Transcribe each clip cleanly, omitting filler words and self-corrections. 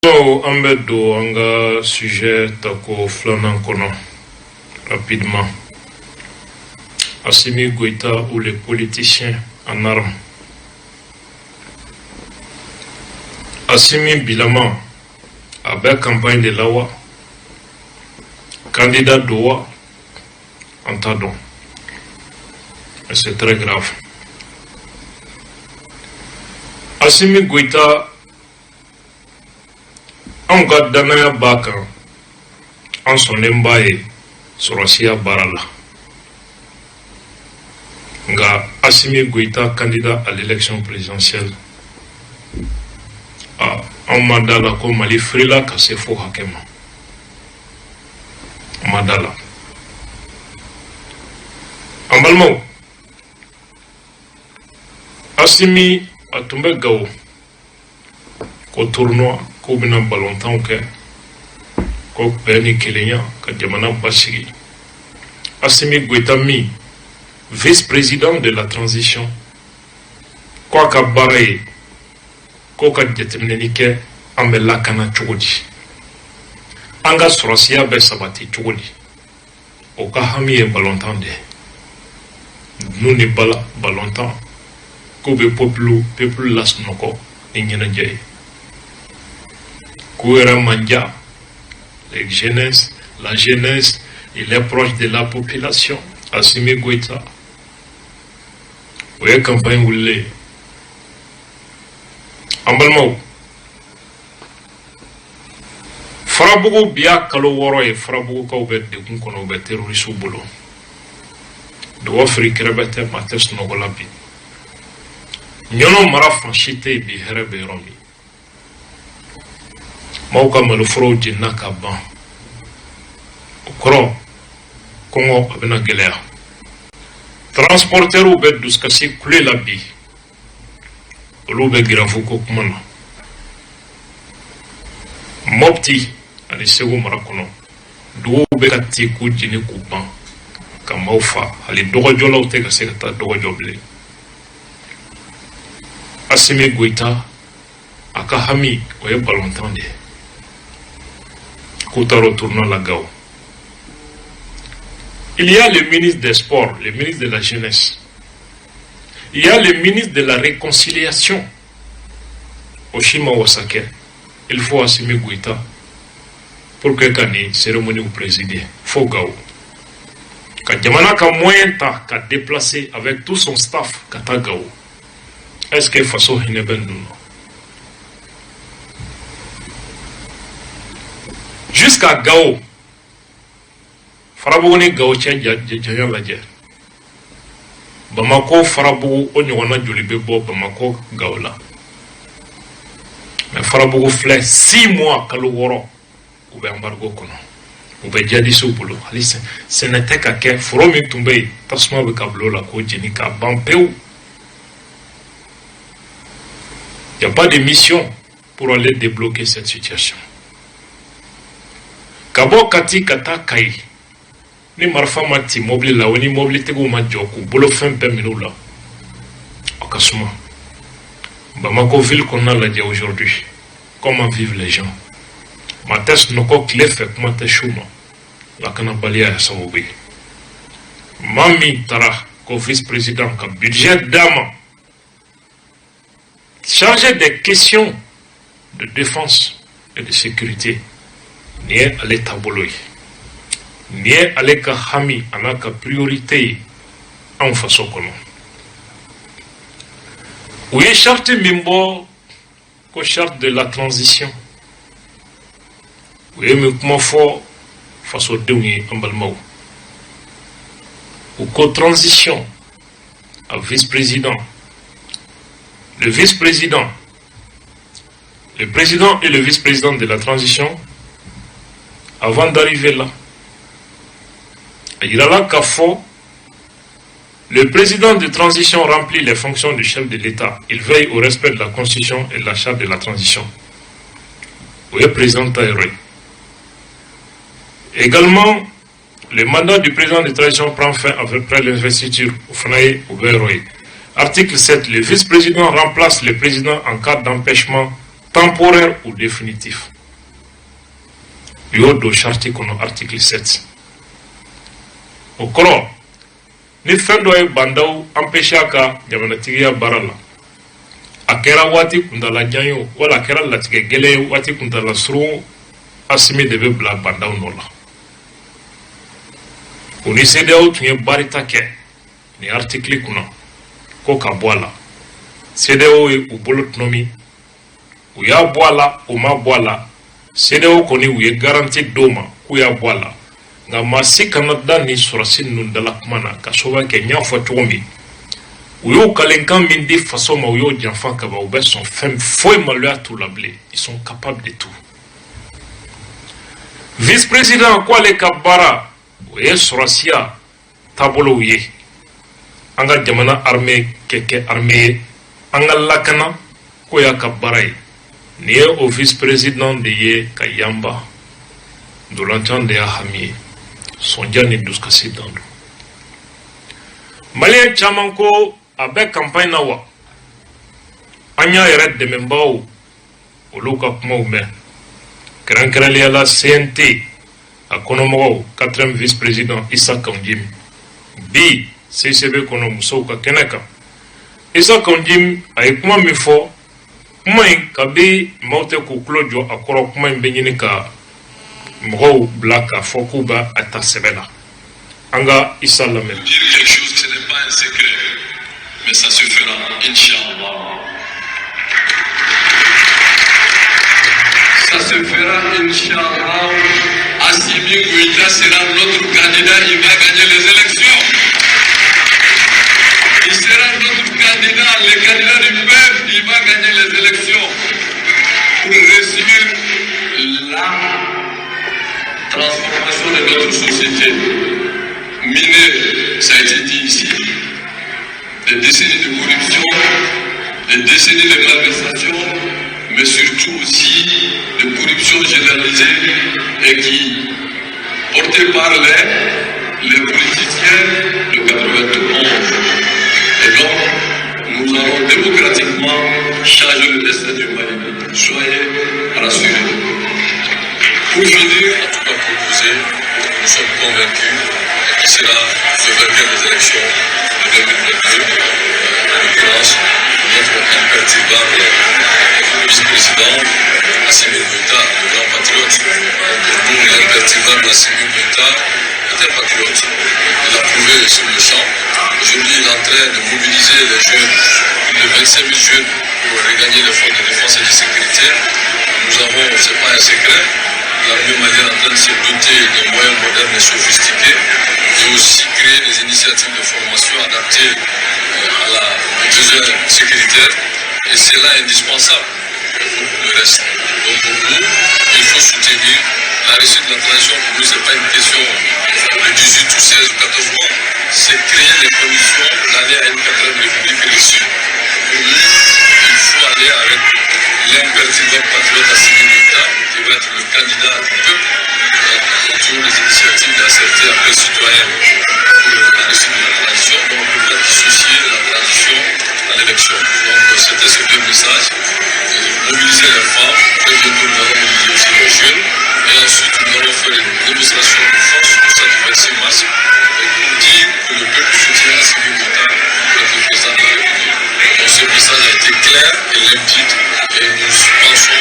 So, Ambedo, anga sujet tako flanan kono rapidement. Assimi Goïta ou les politiciens en armes. Assimi Bilama, avec campagne de Lawa, candidat d'Oua, en Tadon. Et c'est très grave. Assimi Goïta, an ka danaya b'a kan an sɔnnen b'a ye sɔrɔsiya baara la nka Assimi Goïta candidat à l'élection présidentielle an ma da la ko Mali firila ka se fo hakɛ ma ma da la an balimaw Assimi a tun bɛ Gawo ko tournoi ko bina ballontan kɛ ko bɛɛ ni kelenya ka jamana basigi Assimi Goïta min vice-président de la transition ko a ka baara ye ko ka jateminɛli kɛ an bɛ lakana cogo di an ka sɔrɔsiya bɛ sabati cogo di o ka hami ye ballontan de nu ni bala ballontan ko bɛ peuple lasunɔgɔ ni ɲɛnajɛ ye Kouera Mandia, la jeunesse il est proche de la population. Assimi Goïta, oui, campagne voulait. Ambalmao, Farabougou Bia Kaloworo et Farabougou Kaubet de Kunkono terroriste boulot. De Wafri Krebete Mates Nogolabi. Nyono Mara franchité bi Herebe Romi. Mauka malufuro jinna ka ban okoro kongo abena gelea transporteur be duskasi kule la bi olu be girafu ko kumana mopti ani segu marakono do be kati ku jini ku ban ka maufa ali dogo jolaw te ka se ta dogo joble Assimi Goïta aka hami o ye ballontan de Koutaro tournant la Gao. Il y a le ministre des Sports, le ministre de la Jeunesse. Il y a le ministre de la Réconciliation. Oshima Wasake. Il faut Assimi Goïta pour que Kani cérémonie ou présider. Faut Gao. Quand Yamana a moyen ta qu'à déplacer avec tout son staff Kata Gao. Est-ce que façon Hineben nous? Jusqu'à Gao, Farabougou ni Gao tient Djajan Ladjer. Bamako Farabougou Onywana Djolibebo Bamako Gao là. Mais Farabougou fait 6 mois Kaloworo ou embargo kono. Ou bien jadi sou boulot. Ce n'était qu'à qu'un forum tombé. Tasma Bekablo la ko Jenika Bampeu. Il n'y a pas de mission pour aller débloquer cette situation. Kabo kati kata kai ni marfa mati mobile la woni mobile tego ma joku bolo fin pe minula okasuma Bamako ville qu'on a là aujourd'hui comment vivent les gens mates noko clé fait comment te chouma la kana balia samobi mami tara ko vice-président ka budget dama chargé des questions de défense et de sécurité ni à l'état boloi, ni à l'état hami, anaka priorité en façon comme oui, charte mimbo, ko charte de la transition. Oui, mais comment faut face au dernier embalmao ou ko transition à vice-président, le vice-président, le président et le vice-président de la transition. Avant d'arriver là, il y a là qu'à fond, le président de transition remplit les fonctions du chef de l'État. Il veille au respect de la Constitution et de la charte de la transition. Oui, président Taïroy. Également, le mandat du président de transition prend fin après l'investiture au Fanaï ou Béroy. Article 7. Le vice-président remplace le président en cas d'empêchement temporaire ou définitif. Yo do charte kono article 7. Au koro ni fendo e bandaw empêcher ka jamanatigiya barala. Akera wati kundala janyo wala akera latige gele wati kundala suru Assimi debe bla bandaw nola. Uni CEDEAO tunye barita ke ni article kuna ko ka boala. CEDEAO e ubolot nomi u ya boala u ma boala. CEDEAO koni u ye garanti doma ku ya boala. Nga masi kanada ni surasi nundala kumana ka soba ke nyafo tuomi. U yo kalenkan min di façon ma u yo janfa kaba u be son femme foi malua tout lablé. Ils sont capables de tout. Vice-président quoi le kabara ou surasia tabolo ye anga jamana armée keke armée anga lakana ko ya kabara ni au vice-président de ye kayamba de l'entente de Ahami sonjani duskasi dandu malien chamanko avec campagne nawa anya yere de membaw oluka kuma ume Krankrali la CNT a konomo 4e vice-président Issa Kaunjim bi CCB kono muso ka keneka Issa Kaunjim ay kuma mi fo mai kabi maute ku klojo akoro kuma mbenyini ka mro blaka fokuba atasebela anga Issa Lamel dire quelque chose ce n'est pas un secret mais ça se fera inchallah. Ça se fera, Inch'Allah. Assimi Goïta sera notre candidat, il va gagner les élections. Il sera notre candidat, le candidat du peuple, il va gagner les élections. Pour réussir la transformation de notre société. Minée, ça a été dit ici, des décennies de corruption, des décennies de malversation, mais surtout aussi de corruption généralisée et qui, portée par les politiciens de 91. Et donc, nous allons démocratiquement changer le destin du Mali. Soyez rassurés. Pour finir, en tout cas proposer, nous sommes convaincus qu'il sera le vainqueur des élections de 2022, en l'occurrence, notre imperturbable vice-président Assimi Goïta, le grand patriote. Pour nous, l'imperturbable Assimi Goïta est un patriote. Il a prouvé sur le champ. Aujourd'hui, il est en train de mobiliser les jeunes, plus de 25 000 jeunes, pour regagner les forces de défense et de sécurité. Nous avons, ce n'est pas un secret, l'armée malienne est en train de se doter de moyens modernes et sophistiqués et aussi créer des initiatives de formation adaptées aux besoins sécuritaires. Et c'est là indispensable pour le reste. Donc pour nous, il faut soutenir la réussite de la transition. Pour nous, ce n'est pas une question de 18 ou 16 ou 14 mois. C'est créer les conditions d'aller à une 4e république reçue. Pour nous, il faut aller avec l'imperturbable patriote Assimi Goïta, qui va être le candidat du peuple autour des initiatives d'acerter après citoyen pour la réussite de la transition. Donc on ne peut pas dissocier la transition à l'élection. Donc c'était ces deux messages. Mobiliser les femmes, et bientôt nous allons mobiliser aussi les jeunes. Et ensuite nous allons faire une démonstration de force pour ça du 26 mars pour dire que le peuple soutient Assimi Goïta pour être le président de la République. Donc ce message a été clair et limpide et nous pensons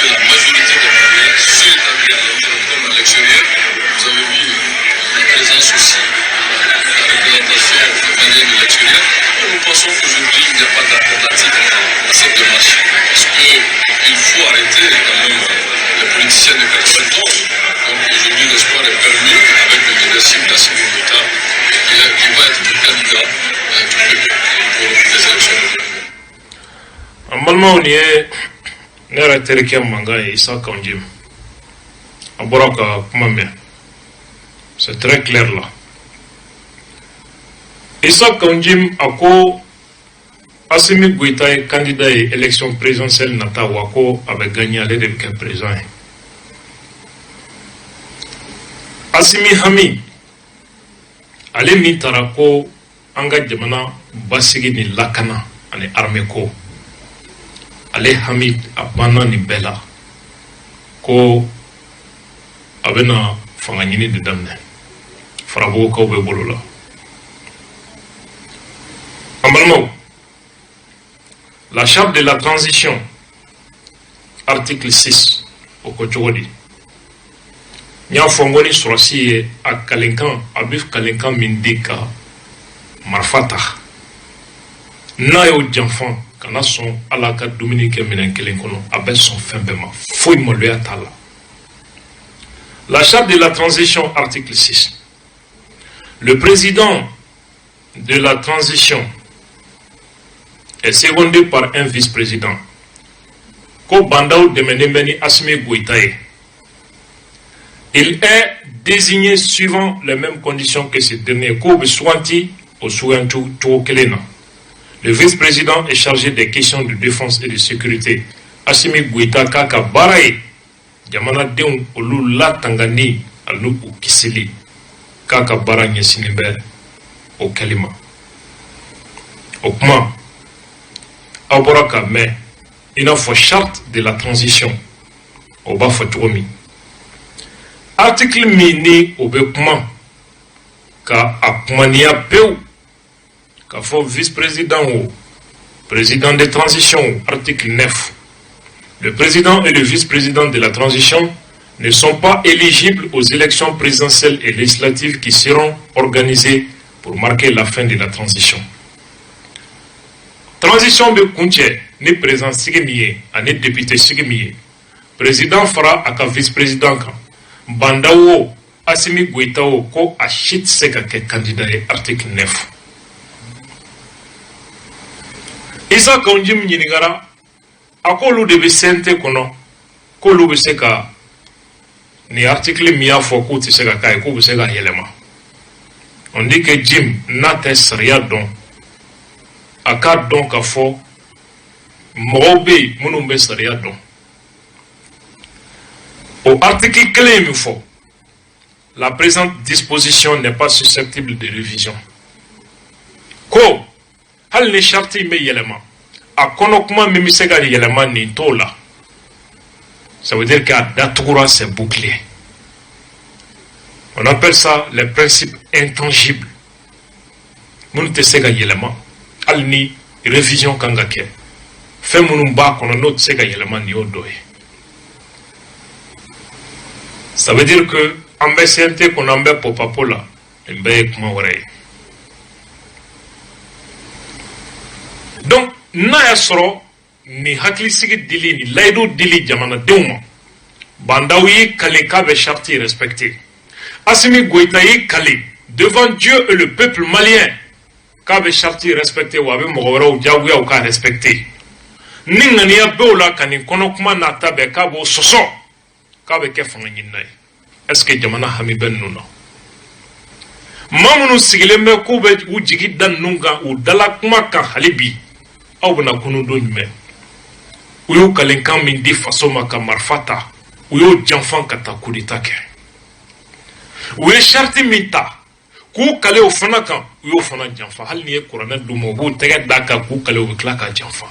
que la majorité des Maliens sont établis à l'intérieur comme à l'extérieur. Vous avez vu la présence aussi, la représentation malienne de l'extérieur. Nous pensons qu'aujourd'hui il n'y a pas d'alternative à cette démarche parce qu'il faut arrêter quand même les politiciens de 91. Donc aujourd'hui l'espoir est permis avec le leadership d'Assimi Goïta qui va être le candidat du peuple pour les élections. Amalma ni nera tereke manga Issa Kaunjim aboraka kumame. C'est très clair là. Issa Kaunjim ako Assimi Goïta est candidat à l'élection présidentielle Nata Wako avait gagné à l'aide de président. Assimi Hami ale mi tarako anga jamana basigi ni lakana ani armée ko ale hami a banna ni bɛɛ la ko a bɛna fanga ɲini de daminɛ farabogokaw bɛ bolo la an balimaw la charte de la transition article 6 o ko cogo di n y'a fɔ n ko ni sɔrɔsi ye a kalenkan a bɛ kalenkan min di ka marifa ta n'a y'o janfa kana sɔn ala ka dumuni kɛ minɛn kelen kɔnɔ a bɛ sɔn fɛn bɛɛ ma foyi maloya t'a la. La charte de la transition article 6. Le président de la transition est secondé par un vice-président. Ko Bandao Demenembeni Assimi Goïtaye. Il est désigné suivant les mêmes conditions que ce dernier. Ko Beswanti au Souantou Toukelena. Le vice-président est chargé des questions de défense et de sécurité. Assimi Goïta Kaka Baraye. Jamana denw olu la tangani alu u kisili kaka bara ɲɛsini bɛ o kɛli ma o kuma aw bɔra ka mɛn i n'a fɔ charte de la transition o b'a fɔ cogo min article min ni o bɛ kuma ka a kumaniya pewu k'a fɔ vice-président o président de transition o article 9. Le président et le vice-président de la transition ne sont pas éligibles aux élections présidentielles et législatives qui seront organisées pour marquer la fin de la transition. Transition de Kounche, ni président Sigemiye, ni député Sigemiye, président fera aka vice-président kan, Bandao, Assimi Goïtao, ko achit seka ke candidat article 9. Isa Kaunjim Yinigara, a ko olu de bɛ CNT kɔnɔ k'olu bɛ se ka ni article min y'a fɔ k'u tɛ se ka k'a ye k'u bɛ se ka yɛlɛma on dit que Jim n'a tɛ sariya dɔn a k'a dɔn k'a fɔ mɔgɔw bɛ yen minnu bɛ sariya dɔn o article kelen min fɔ la présente disposition n'est pas susceptible de révision ko hali ni charte in bɛ yɛlɛma a kono kuma min bɛ se ka yɛlɛma nin t'o la ça veut dire qu'à datugura c'est bouclé. On appelle ça les principes intangibles. Mun tɛ se ka yɛlɛma hali ni révision kan ka kɛ fɛn minnu b'a kɔnɔ n'o tɛ se ka yɛlɛma nin y'o dɔ ye. Ça veut dire que an bɛ CNT kɔnɔ an bɛ popapo la nin bɛɛ ye kuma wɛrɛ ye. Donc n'a y'a sɔrɔ ni hakilisigi dili ni layidu dili jamanadenw ma Bandao y'i kale k'a bɛ charte respecté Assimi Goïta y'i kale devant Dieu et le peuple malien k'a bɛ charte respecté wa a bɛ mɔgɔ wɛrɛw jagoya u k'a respecté ni ŋaniya bɛ o la ka nin kɔnɔ kuma nata bɛɛ k'a b'o sɔsɔ k'a bɛ kɛ fanga ɲinina ye est-ce que jamana hami bɛ ninnu na maa minnu sigilen bɛ k'u bɛ u jigi da ninnu kan u dala kuma kan hali bi aw bɛna kunu don jumɛn u y'u kalenkan min di faso ma ka marifa ta u y'o janfan ka taa coup d'état kɛ u ye charte min ta k'u kale o fana kan u y'o fana janfa hali ni ye kuranɛ d'u ma u b'u tɛgɛ d'a kan k'u kale u bɛ tila k'a janfa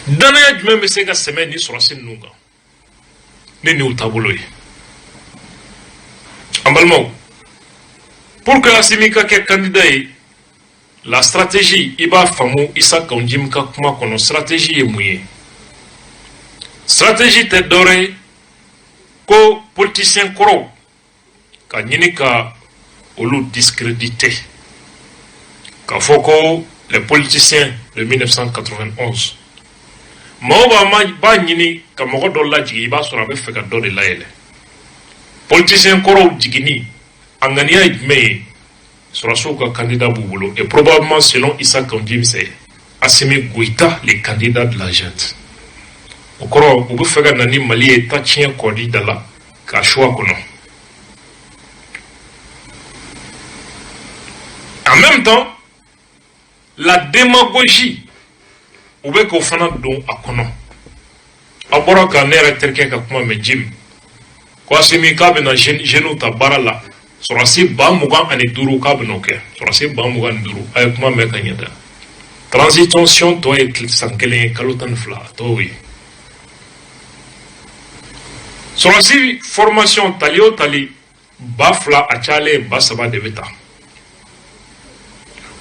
danaya jumɛn bɛ se ka sɛmɛ ni sɔrɔsi ninnu kan ni nin y'u taabolo ye an balimaw pour que Assimi ka kɛ candidat ye la stratégie i b'a faamu Isa Kaunjim ka kuma kɔnɔ stratégie ye mun ye stratégie tɛ dɔwɛrɛ ye ko politicien kɔrɔw ka ɲini ka olu discréditer k'a fɔ ko les politiciens de 1991 mɔgɔw b'a ɲini ka mɔgɔ dɔ lajigin i b'a sɔrɔ a bɛ fɛ ka dɔ de layɛlɛ politicien kɔrɔw jiginni a ŋaniya ye jumɛn ye sɔrɔsiw ka candidat b'u bolo et probablement selon Isa Kaunjim c'est Assimi Goïta le candidat de la junte o kɔrɔ u bɛ fɛ ka na ni Mali ye ta tiɲɛ kɔdi da la k'a choix kɔnɔ en même temps la démagogie u bɛ k'o fana don a kɔnɔ a bɔra ka ne yɛrɛ terikɛ ka kuma mɛn Jim ko Assimi k'a bɛna jeunes ta baara la sɔrɔsi 25,000 k'a bɛn'o kɛ sɔrɔsi 25,000 a ye kuma mɛn ka ɲɛ da Transition to ye sankele kalotan fla to oui. Sorasi formation talio tali bafla achale basaba de beta.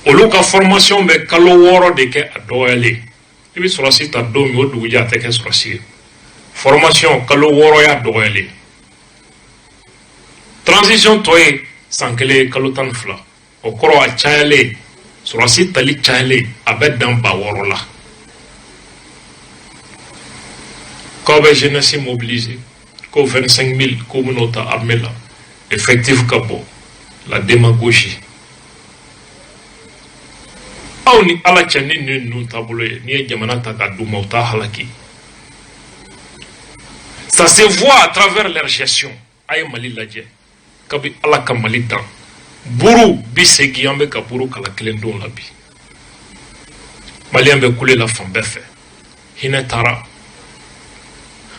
Oluka formation be kalo woro de ke adoyale. Ibi sorasi ta do mi odu ya te ke sorasi. Formation kalo woro ya doyale. Transition to ye sankele kalotan fla. Okoro achale sorasi tali chale abed dan ba woro la. Kobe jeunesse mobilisée. Ko 25 000 communautés armées là, effectif Kabo, la démagogie. Aouni ala chani nous tabouler, ni jamana takadou mauta halaki. Ça se voit à travers leur gestion. Aïe mali ladje, kabi ala kamali dan. Bourou bisegi ambe kaburu kala kelendon labi. Mali ambe koule la fambefe. Hinetara.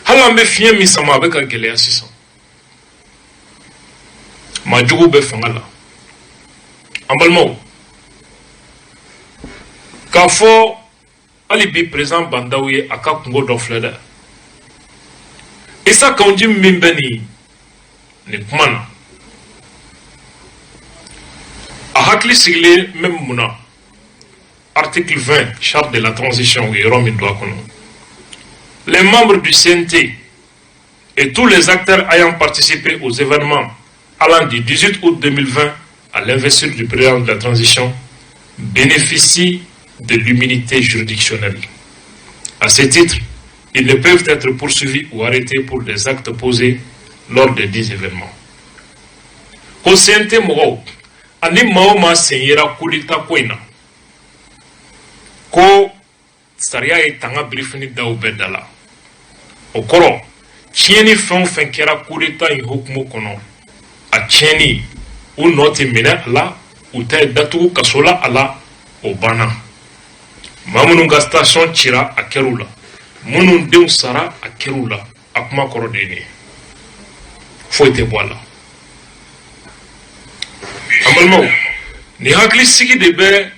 Halambe fiye mi sama avec un gélé assistant. Majougou be fangala. Ambalmo. Kafo alibi présent bandaouye aka kungo dofleda. Et ça quand dit mimbeni ne kumana. A hakli sigle même muna. Article 20 charte de la transition oui Rome doit connaître. Les membres du CNT et tous les acteurs ayant participé aux événements allant du 18 août 2020 à l'investiture du président de la transition bénéficient de l'immunité juridictionnelle. À ce titre, ils ne peuvent être poursuivis ou arrêtés pour des actes posés lors des 10 événements. Au CNT Moro, ani maoma senyera kulita koina. Ko saria e tanga brifini da ubedala. Okoro, tieni fon fenkera kulita in hukmu kono. A tieni ou noti mine ala ou te datu kasola ala obana. Mamununga station tira a kerula. Munun deun sara a kerula. Akuma korodeni. Faut te voilà. Amalmo, ni hakli sigi debe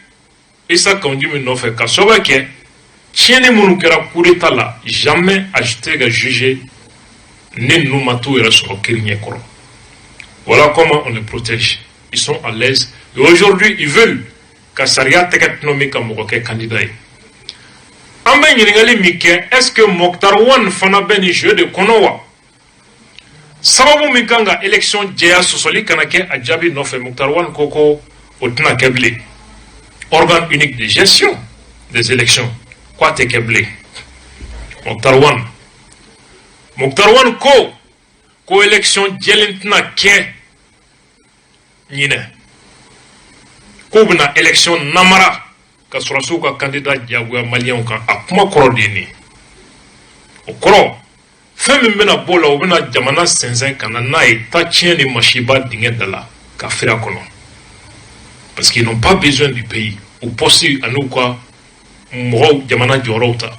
isa kanji mi nofe kasoba ke tieni munu kera kulita la jamais ajouté à juger ni nous matou et sur le koro. Voilà comment on les protège. Ils sont à l'aise. Et aujourd'hui, ils veulent que Saria Tekatnomi comme candidat. Est-ce que Mokhtar Wan fana beni jeu de Konowa? Sababu mikanga élection Djea Sosoli Kanake Adjabi Nofe Mokhtar Wan Koko Otna Keble. Organe unique de gestion des élections. Quoi te Keble? Mokhtar Wan. Mokhtar Wan ko élection Djelintna Ke. Nine. Koubna élection Namara. Kasurasu ka candidat Diagouya Malien kan akuma korodini. Okoro. Femme mena bola ou bena jamana senzen kana na eta tien ni mashiba dingue de la kafira kono. Parce qu'ils n'ont pas besoin du pays. Ou possi à nous quoi moro jamana jorota.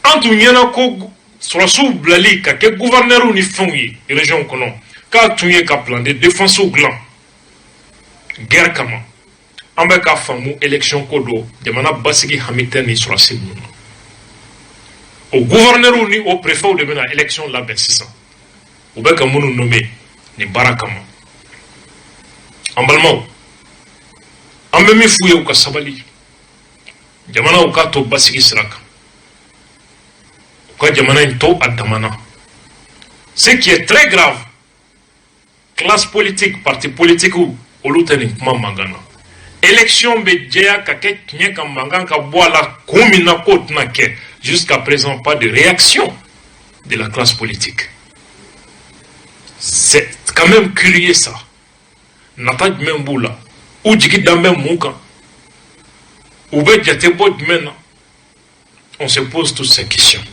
Antu nyana ko surasu blali ka ke gouverneur ou ni fongi région kono. Ka tuye ka plan de défense au gland. Guerre kama. Ambe ka famu élection kodo jamana basigi hamiten ni surasi moun. Au gouverneur ou ni au préfet ou de mena élection la ben 600. Ou be ka munu nommé ni barakama. Ambalmo. Ambe mi fouye ou ka sabali. Jamana ou ka to basigi siraka. Ou ka jamana into adamana. Ce qui est très grave. Classe politique, parti politique ou oluteni kuma mangana. Élection bedjea kake knye ka mangan ka boala kumina kotna ke. Jusqu'à présent, pas de réaction de la classe politique. C'est quand même curieux ça. Nata même boula. Ou djiki dambe mouka. Ou be jate bod mena. On se pose toutes ces questions.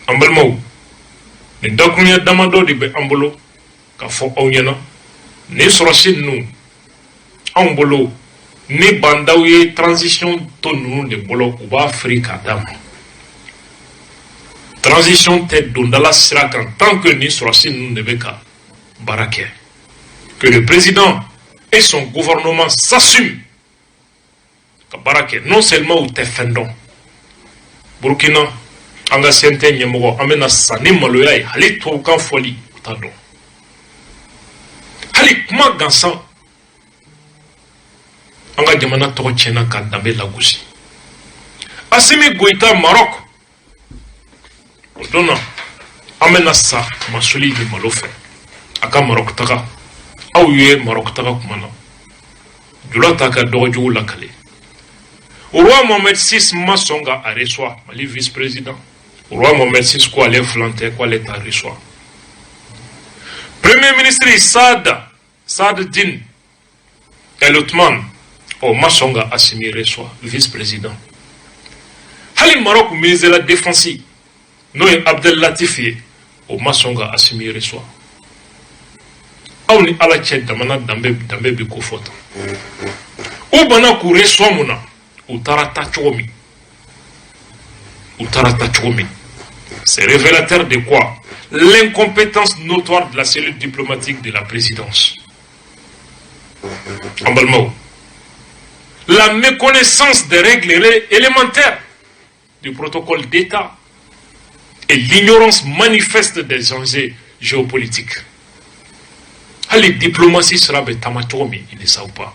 Ambelmo. Ne dokunya damado di be ambolo. Ka fo onyana. Ne sorasi nous. Ambolo. Ne bandaouye transition to nous de bolo ou ba Afrika dam. Transition tête d'Ondala sera qu'en tant que ni Sorasi nous ne veut qu'à baraquer. Que le président et son gouvernement s'assument. Kabarake, non seulement ou te fendon. Burkina, anga sente nyemogo, amena sani maloyai, hali toukan foli, utado. Hali kuma gansan, anga jamana toko chena ka dambe lagusi. Assimi Goïta Maroc, odona, amena sa masuli ni malofe. Aka Maroc taka, au yue Maroc taka kumana. Jula taka dojo lakale. Au roi Mohamed VI Massonga a reçoit, Mali vice-président. Au roi Mohamed VI quoi les flanter, quoi l'État reçoit. Premier ministre Saad Din El Othman, au Massonga Assimi reçoit, vice-président. Hali Maroc ministre de la Défense, Noé Abdel Latifi, au Massonga Assimi reçoit. Aouni ala tche damana dambe biko foto. Ou bana kou reçoit mouna. Utarata chomi. C'est révélateur de quoi? L'incompétence notoire de la cellule diplomatique de la présidence. En Balmao. La méconnaissance des règles élémentaires du protocole d'État et l'ignorance manifeste des enjeux géopolitiques. La diplomatie sera betamachomi, il ne savent pas.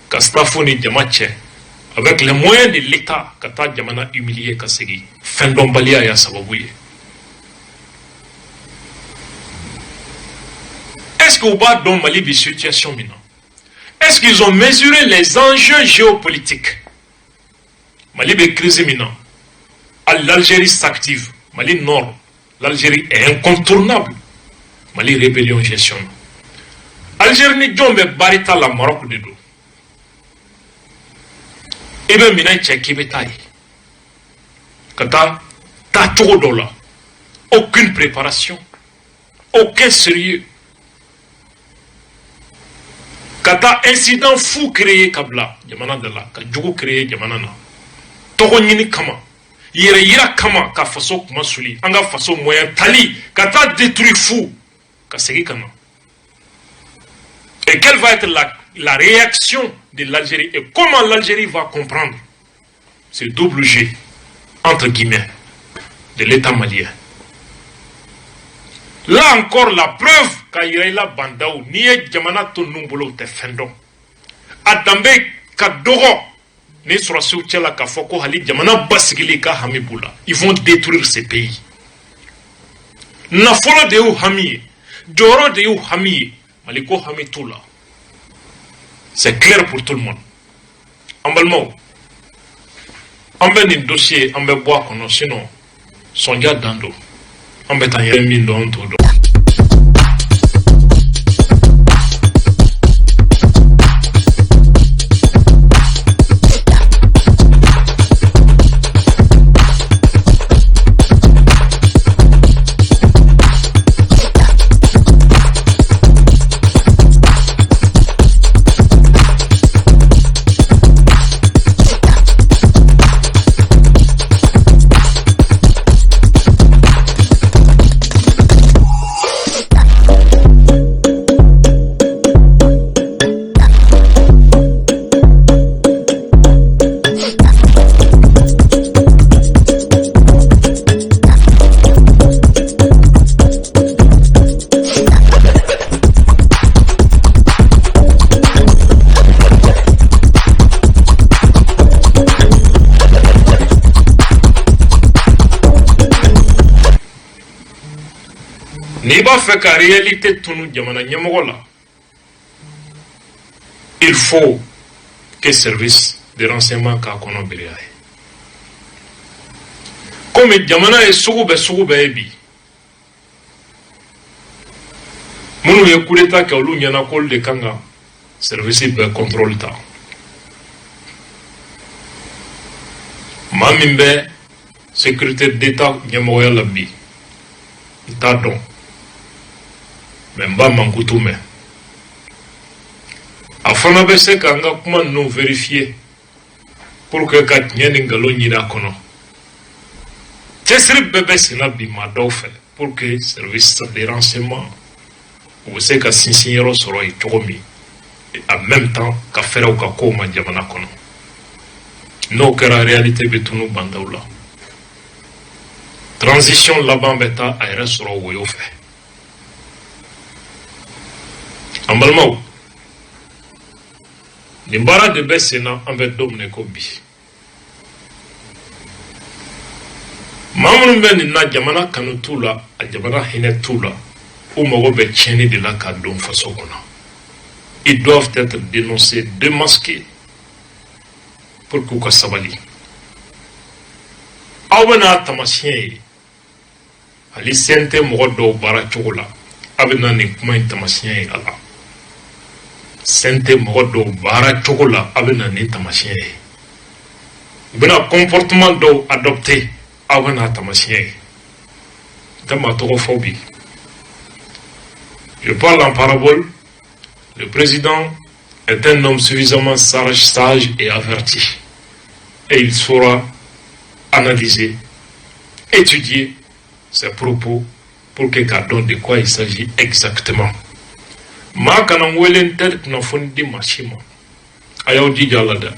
Kastafoni Diamache. Avec les moyens de l'État, Kata Djamana humilié Kasegi, Fendombalia ya Sababouye. Est-ce qu'au bas dans Mali de situation maintenant? Est-ce qu'ils ont mesuré les enjeux géopolitiques? Mali de crise maintenant. L'Algérie s'active. Mali Nord. L'Algérie est incontournable. Mali rébellion gestion. Algérie n'est jamais barita la Maroc de dos. Et bien, maintenant, Kata, t'as trop de là. Aucune préparation. Aucun sérieux. Kata, incident fou créé Kabla. Yamana de là. Kadjougou créé Yamana. Toko Nini Kama. Yira Kama. Ka faso Kumasuli. Anga faso moyen Tali. Kata détruit fou. Kasegi Kama. Et quelle va être la réaction de l'Algérie et comment l'Algérie va comprendre ce double G, entre guillemets, de l'État malien. Là encore, la preuve qu'Aïraïla Bandaou, Niye Djamana Tonumbolo te fendon. Adambe Kadoro, ne sera soutela Kafoko Hali Djamana Basigilika Hamibula. Ils vont détruire ces pays. Nafolo de ou Hamie, Doro de ou Hamie, Maliko Hamitula. C'est clair pour tout le monde. En Balmao, on va un dossier, on va boire qu'on a sinon, son gars d'ando, on va t'en y remis dans tout. Fait qu'en réalité, tout nous il faut que le service de renseignement qu'on ait. Comme Djamana est soube ebi. Mounou y a coup d'état qui a eu un accord de Kanga, service de contrôle ta. Mamimbe, sécurité d'État, Nyamoya Labi. Tadon. Memba Mankutume. Afana bese kanga kuma non vérifier pour que Katnyen Ngalo Nida Kono. Tessri bébé Sinabi Madofe pour que le service de renseignement ou c'est qu'à Sinsignero sera Togomi et en même temps qu'à faire au Kakoma Djamana Kono. n'o kɛra réalité bɛ tunu bandaw la transition laban bɛ taa a yɛrɛ sɔrɔ woyo fɛ an balimaw nin baara de bɛ sen na an bɛ don minɛ ko bi maa minnu bɛ nin na jamana kanu t'u la a jamana hinɛ t'u la u mago bɛ tiɲɛni de la k'a don faso kɔnɔ ils doivent être dénoncés démasqués pour k'u ka sabali aw bɛna tamasiyɛn ye hali sen tɛ mɔgɔ dɔw baara cogo la a bɛna nin kuma in tamasiyɛn ye a la sen tɛ mɔgɔ dɔw baara cogo la a bɛna nin tamasiyɛn ye u bɛna comportement dɔw adopté aw bɛna tamasiyɛn ye n tɛ maa tɔgɔ fɔ bi je parle en parabole le président est un homme suffisamment sage et averti et il saura analyser étudier ses propos pour que k'a dɔn de quoi il s'agit exactement maa kana n wele n tɛ kunnafoni di maa si ma a y'aw jija la dɛ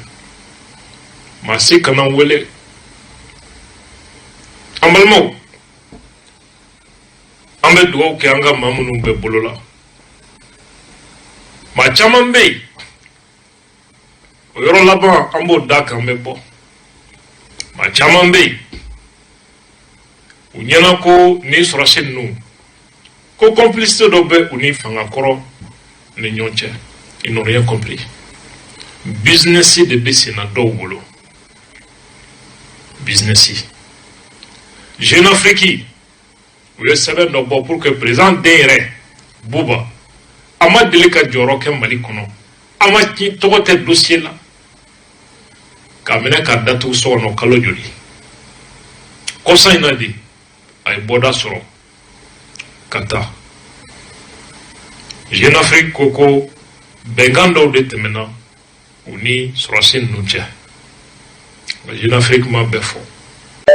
maa si kana n wele an balimaw an bɛ dugawu kɛ an ka maa minnu bɛ bolo la maa caman bɛ yen o yɔrɔ laban an b'o da kan bɛ bɔ maa caman bɛ yen u ɲɛna ko ni sɔrɔsi ninnu ko complicité dɔ bɛ u ni fanga kɔrɔ ni ɲɔgɔn cɛ ils n'ont rien compris business de bɛ sen na dɔw bolo business Jeune Afrique u ye sɛbɛn dɔ bɔ pour que président den yɛrɛ Buba a ma deli ka jɔyɔrɔ kɛ Mali kɔnɔ a ma tɔgɔ tɛ dossier la k'a minɛ k'a datugu so kɔnɔ kalo joli kɔsa in na de a ye bɔda sɔrɔ ka taa Jeune Afrique ko ko bɛnkan dɔw de tɛmɛna u ni sɔrɔsi ninnu cɛ Jeune Afrique ma bɛɛ fɔ